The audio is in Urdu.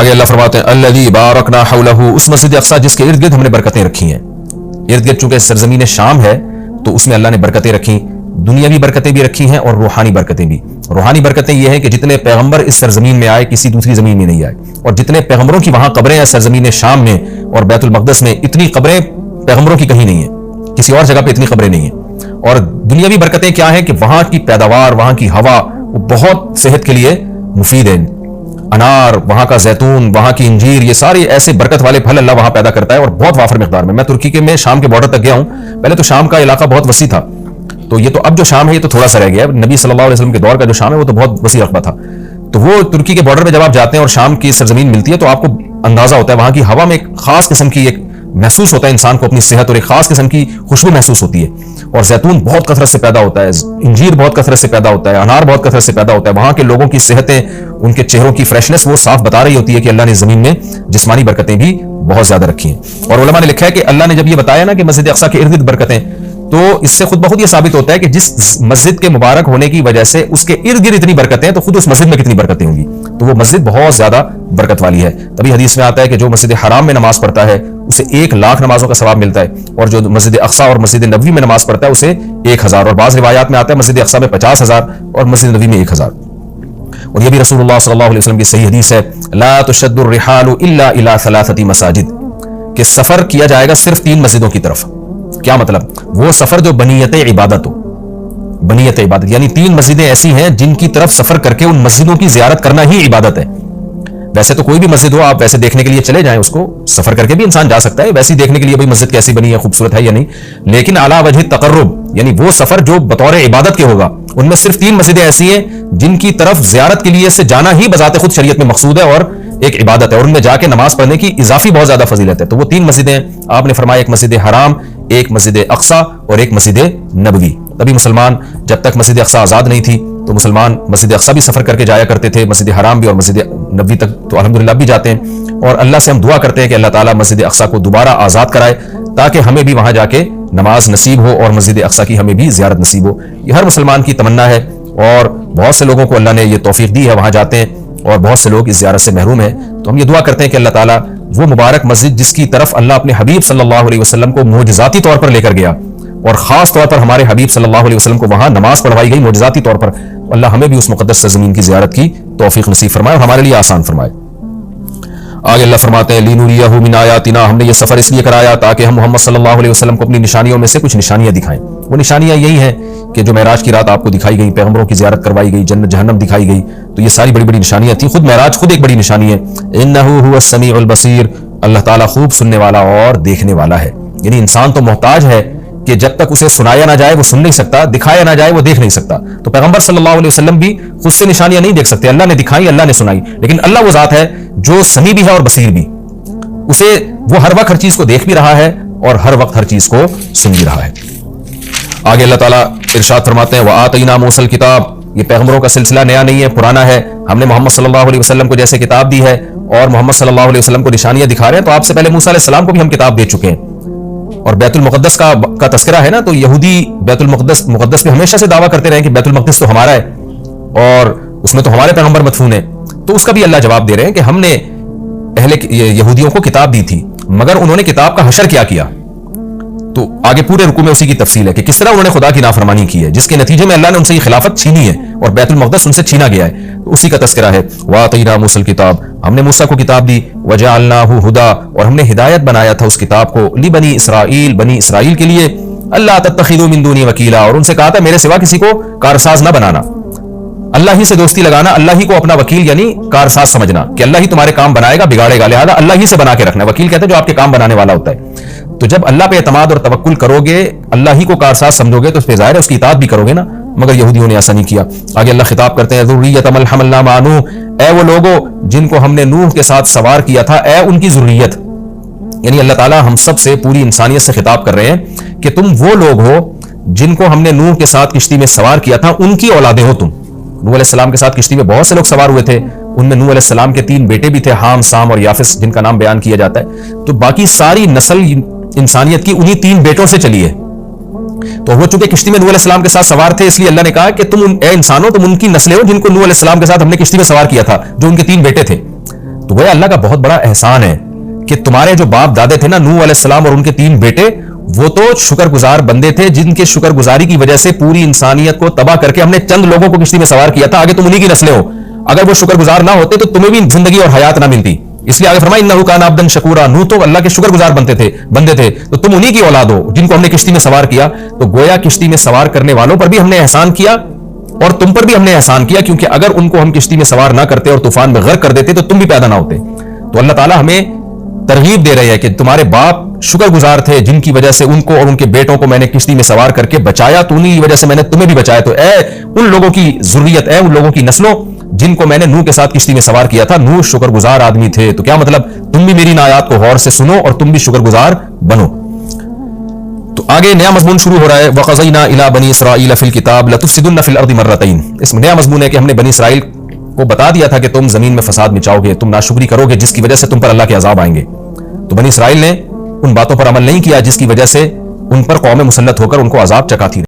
آگے اللہ فرماتے ہیں الذی بارکنا حولہ، اس مسجد اقصی جس کے ارد گرد ہم نے برکتیں رکھی ہیں. ارد گرد چونکہ سرزمین شام ہے تو اس میں اللہ نے برکتیں رکھی، دنیاوی برکتیں بھی رکھی ہیں اور روحانی برکتیں بھی. روحانی برکتیں یہ ہیں کہ جتنے پیغمبر اس سرزمین میں آئے کسی دوسری زمین میں نہیں آئے، اور جتنے پیغمبروں کی وہاں قبریں ہیں سرزمین شام میں اور بیت المقدس میں، اتنی قبریں پیغمبروں کی کہیں نہیں ہیں، کسی اور جگہ پہ اتنی قبریں نہیں ہیں. اور دنیاوی برکتیں کیا ہیں کہ وہاں کی پیداوار، وہاں کی ہوا وہ بہت صحت کے لیے مفید ہے. انار، وہاں کا زیتون، وہاں کی انجیر، یہ سارے ایسے برکت والے پھل اللہ وہاں پیدا کرتا ہے اور بہت وافر مقدار میں. میں ترکی کے میں شام کے بارڈر تک گیا ہوں. پہلے تو شام کا علاقہ بہت وسیع تھا، تو یہ تو اب جو شام ہے یہ تو تھوڑا سا رہ گیا ہے. نبی صلی اللہ علیہ وسلم کے دور کا جو شام ہے وہ تو بہت وسیع رقبہ تھا. تو وہ ترکی کے بارڈر میں جب آپ جاتے ہیں اور شام کی سرزمین ملتی ہے تو آپ کو اندازہ ہوتا ہے وہاں کی ہوا میں ایک خاص قسم کی ایک محسوس ہوتا ہے انسان کو اپنی صحت، اور ایک خاص قسم کی خوشبو محسوس ہوتی ہے. اور زیتون بہت کثرت سے پیدا ہوتا ہے، انجیر بہت کثرت سے پیدا ہوتا ہے، انار بہت کثرت سے پیدا ہوتا ہے. وہاں کے لوگوں کی صحتیں، ان کے چہروں کی فریشنس وہ صاف بتا رہی ہوتی ہے کہ اللہ نے زمین میں جسمانی برکتیں بھی بہت زیادہ رکھی ہیں. اور علماء نے لکھا ہے کہ اللہ نے جب یہ بتایا نا کہ مسجد اقصی کے ارد گرد برکتیں، تو اس سے خود بخود یہ ثابت ہوتا ہے کہ جس مسجد کے مبارک ہونے کی وجہ سے اس کے ارد گرد اتنی برکتیں ہیں تو خود اس مسجد میں کتنی برکتیں ہوں گی. تو وہ مسجد بہت زیادہ برکت والی ہے. تبھی حدیث میں آتا ہے کہ جو مسجد حرام میں نماز پڑھتا ہے اسے 1,00,000 نمازوں کا ثواب ملتا ہے، اور جو مسجد اقصی اور مسجد نبوی میں نماز پڑھتا ہے اسے 1,000. اور بعض روایات میں آتا ہے مسجد اقصی میں 50,000 اور مسجد نبوی میں 1,000. اور یہ بھی رسول اللہ صلی اللہ علیہ وسلم کی صحیح حدیث ہے، لا تشد الرحال الا الى 3 مساجد، کہ سفر کیا جائے گا صرف 3 مسجدوں کی طرف. کیا مطلب؟ وہ سفر جو بنیت عبادت ہو، بنیت عبادت یعنی 3 مسجدیں ایسی ہیں جن کی طرف سفر کر کے ان مسجدوں کی زیارت کرنا ہی عبادت ہے. ویسے تو کوئی بھی مسجد ہو آپ ویسے دیکھنے کے لیے چلے جائیں، اس کو سفر کر کے بھی انسان جا سکتا ہے ویسے دیکھنے کے لیے بھئی مسجد کیسی بنی ہے، خوبصورت ہے یا نہیں. لیکن اعلیٰ وجہ تقرب یعنی وہ سفر جو بطور عبادت کے ہوگا، ان میں صرف 3 مسجدیں ایسی ہیں جن کی طرف زیارت کے لیے سے جانا ہی بذات خود شریعت میں مقصود ہے اور ایک عبادت ہے، اور ان میں جا کے نماز پڑھنے کی اضافی بہت زیادہ فضیلت ہے. تو وہ 3 مسجدیں آپ نے فرمایا، ایک مسجد حرام، ایک مسجد اقصی اور ایک مسجد نبوی. تبھی مسلمان جب تک مسجد اقصی آزاد نہیں تھی تو مسلمان مسجد اقصی بھی سفر کر کے جایا کرتے تھے، مسجد حرام بھی، اور مسجد نبوی تک تو الحمدللہ بھی جاتے ہیں. اور اللہ سے ہم دعا کرتے ہیں کہ اللہ تعالیٰ مسجد اقصی کو دوبارہ آزاد کرائے تاکہ ہمیں بھی وہاں جا کے نماز نصیب ہو اور مسجد اقصی کی ہمیں بھی زیارت نصیب ہو. یہ ہر مسلمان کی تمنا ہے اور بہت سے لوگوں کو اللہ نے یہ توفیق دی ہے، وہاں جاتے ہیں اور بہت سے لوگ اس زیارت سے محروم ہیں. تو ہم یہ دعا کرتے ہیں کہ اللہ تعالیٰ وہ مبارک مسجد جس کی طرف اللہ اپنے حبیب صلی اللہ علیہ وسلم کو معجزاتی طور پر لے کر گیا، اور خاص طور پر ہمارے حبیب صلی اللہ علیہ وسلم کو وہاں نماز پڑھوائی گئی معجزاتی طور پر، اللہ ہمیں بھی اس مقدس سرزمین کی زیارت کی توفیق نصیب فرمائے اور ہمارے لیے آسان فرمائے. آگے اللہ فرماتے ہیں لِنُرِيَهُ مِنْ آیَاتِنَا، ہم نے یہ سفر اس لیے کرایا تاکہ ہم محمد صلی اللہ علیہ وسلم کو اپنی نشانیوں میں سے کچھ نشانیاں دکھائیں. وہ نشانیاں یہی ہیں کہ جو معراج کی رات آپ کو دکھائی گئی، پیغمبروں کی زیارت کروائی گئی، جنت جہنم دکھائی گئی، تو یہ ساری بڑی بڑی نشانیاں تھیں. خود معراج خود ایک بڑی نشانی ہے. إِنَّهُ هُوَ السَّمِيعُ الْبَصِيرُ، اللہ تعالیٰ خوب سننے والا اور دیکھنے والا ہے. یعنی انسان تو محتاج ہے کہ جب تک اسے سنایا نہ جائے وہ سن نہیں سکتا، دکھایا نہ جائے وہ دیکھ نہیں سکتا. تو پیغمبر صلی اللہ علیہ وسلم بھی خود سے نشانیاں نہیں دیکھ سکتے، اللہ نے دکھائی، اللہ نے سنائی. لیکن اللہ وہ ذات ہے جو سمیع بھی ہے اور بصیر بھی، اسے وہ ہر وقت ہر چیز کو دیکھ بھی رہا ہے اور ہر وقت ہر چیز کو سن بھی رہا ہے. آگے اللہ تعالیٰ ارشاد فرماتے ہیں وَآتَيْنَا مُوسَى الْكِتَابَ، یہ پیغمبروں کا سلسلہ نیا نہیں ہے، پرانا ہے. ہم نے محمد صلی اللہ علیہ وسلم کو جیسے کتاب دی ہے اور محمد صلی اللہ علیہ وسلم کو نشانیاں دکھا رہے ہیں، تو آپ سے پہلے موسیٰ علیہ السلام کو بھی ہم کتاب دے چکے ہیں. اور بیت المقدس کا تذکرہ ہے نا، تو یہودی بیت المقدس پہ ہمیشہ سے دعویٰ کرتے رہے کہ بیت المقدس تو ہمارا ہے اور اس میں تو ہمارے پیغمبر مدفون ہیں. تو اس کا بھی اللہ جواب دے رہے ہیں کہ ہم نے اہل یہودیوں کو کتاب دی تھی مگر انہوں نے کتاب کا حشر کیا. تو آگے پورے رکوع میں اسی کی تفصیل ہے کہ کس طرح انہوں نے خدا کی نافرمانی کی ہے، جس کے نتیجے میں اللہ نے ان سے یہ خلافت چھینی ہے اور بیت المقدس ان سے چھینا گیا ہے. تو اسی کا تذکرہ ہے وَآتَيْنَا مُوسَى الْكِتَابَ، ہم نے موسیٰ کو کتاب دی، وَجَعَلْنَاهُ هُدًى، اور ہم نے ہدایت بنایا تھا اس کتاب کو، لِبَنِي إِسْرَائِيل، بنی اسرائیل کے لیے، اللہ تَتَّخِذُوا مِن دُونِي وَكِيلًا، اور ان سے کہا تھا میرے سوا کسی کو کارساز نہ بنانا، اللہ ہی سے دوستی لگانا، اللہ ہی کو اپنا وکیل یعنی کارساز سمجھنا کہ اللہ ہی تمہارے کام بنائے گا بگاڑے گا، لہذا اللہ ہی سے بنا کے رکھنا. وکیل کہتے ہیں جو آپ کے کام بنانے والا ہوتا ہے. تو جب اللہ پہ اعتماد اور توکل کرو گے، اللہ ہی کو کارساز سمجھو گے، تو اس پہ ظاہر ہے اس کی اطاعت بھی کرو گے نا. مگر یہودیوں نے ایسا نہیں کیا. آگے اللہ خطاب کرتے ہیں ذریۃ من حملنا مع نوح، اے وہ لوگوں جن کو ہم نے نوح کے ساتھ سوار کیا تھا، اے ان کی ذریت. یعنی اللہ تعالیٰ ہم سب سے، پوری انسانیت سے خطاب کر رہے ہیں کہ تم وہ لوگ ہو جن کو ہم نے نوح کے ساتھ کشتی میں سوار کیا تھا، ان کی اولادیں ہو تم. نوح علیہ السلام کے ساتھ کشتی میں بہت سے لوگ سوار ہوئے تھے، ان میں نوح علیہ السلام کے 3 بیٹے بھی تھے، حام، سام اور یافس، جن کا نام بیان کیا جاتا ہے. تو باقی ساری نسل انسانیت کی انہی 3 بیٹوں سے چلی ہے. تو وہ چونکہ کشتی میں نوح علیہ السلام کے ساتھ سوار تھے، اس لیے اللہ نے کہا کہ تم اے انسانوں، تم ان کی نسلیں ہو جن کو نوح علیہ السلام کے ساتھ ہم نے کشتی میں سوار کیا تھا، جو ان کے 3 بیٹے تھے. تو گویا اللہ کا بہت بڑا احسان ہے کہ تمہارے جو باپ دادے تھے نا، نوح علیہ السلام اور ان کے 3 بیٹے، وہ تو شکر گزار بندے تھے، جن کے شکر گزاری کی وجہ سے پوری انسانیت کو تباہ کر کے ہم نے چند لوگوں کو کشتی میں سوار کیا تھا، آگے تم انہی کی نسلیں ہو۔ اگر وہ شکر گزار نہ ہوتے تو تمہیں بھی زندگی اور حیات نہ ملتی، اس لیے آگے فرمایا انہ کان عبدا شکورا، نوح تو اللہ کے شکر گزار بندے تھے، تو تم انہی کی اولاد ہو جن کو ہم نے کشتی میں سوار کیا۔ تو گویا کشتی میں سوار کرنے والوں پر بھی ہم نے احسان کیا اور تم پر بھی ہم نے احسان کیا، کیونکہ اگر ان کو ہم کشتی میں سوار نہ کرتے اور طوفان میں غرق کر دیتے تو تم بھی پیدا نہ ہوتے۔ تو اللہ تعالیٰ ہمیں ترغیب دے رہے ہیں کہ تمہارے باپ شکر گزار تھے، جن کی وجہ سے ان کو اور ان کے بیٹوں کو میں نے کشتی میں سوار کر کے بچایا، تو انہی کی وجہ سے میں نے تمہیں بھی بچایا۔ تو اے ان لوگوں کی ذریت، اے ان لوگوں کی نسلوں جن کو میں نے نوح کے ساتھ کشتی میں سوار کیا تھا، نوح شکر گزار آدمی تھے۔ تو کیا مطلب، تم بھی میری ان آیات کو غور سے سنو اور تم بھی شکر گزار بنو۔ تو آگے نیا مضمون شروع ہو رہا ہے، وَقَضَيْنَا إِلَىٰ بَنِي إِسْرَائِيلَ فِي الْكِتَابِ لَتُفْسِدُنَّ فِي الْأَرْضِ مَرَّتَيْنِ۔ اس میں نیا مضمون ہے کہ ہم نے بنی اسرائیل کو بتا دیا تھا کہ تم زمین میں فساد مچاؤ گے، تم ناشکری کرو گے، جس کی وجہ سے تم پر اللہ کے عذاب آئیں گے۔ تو بنی اسرائیل نے ان باتوں پر عمل نہیں کیا جس کی وجہ سے ان پر قوم مسلط ہو کر ان کو عذاب چکاتی رہی۔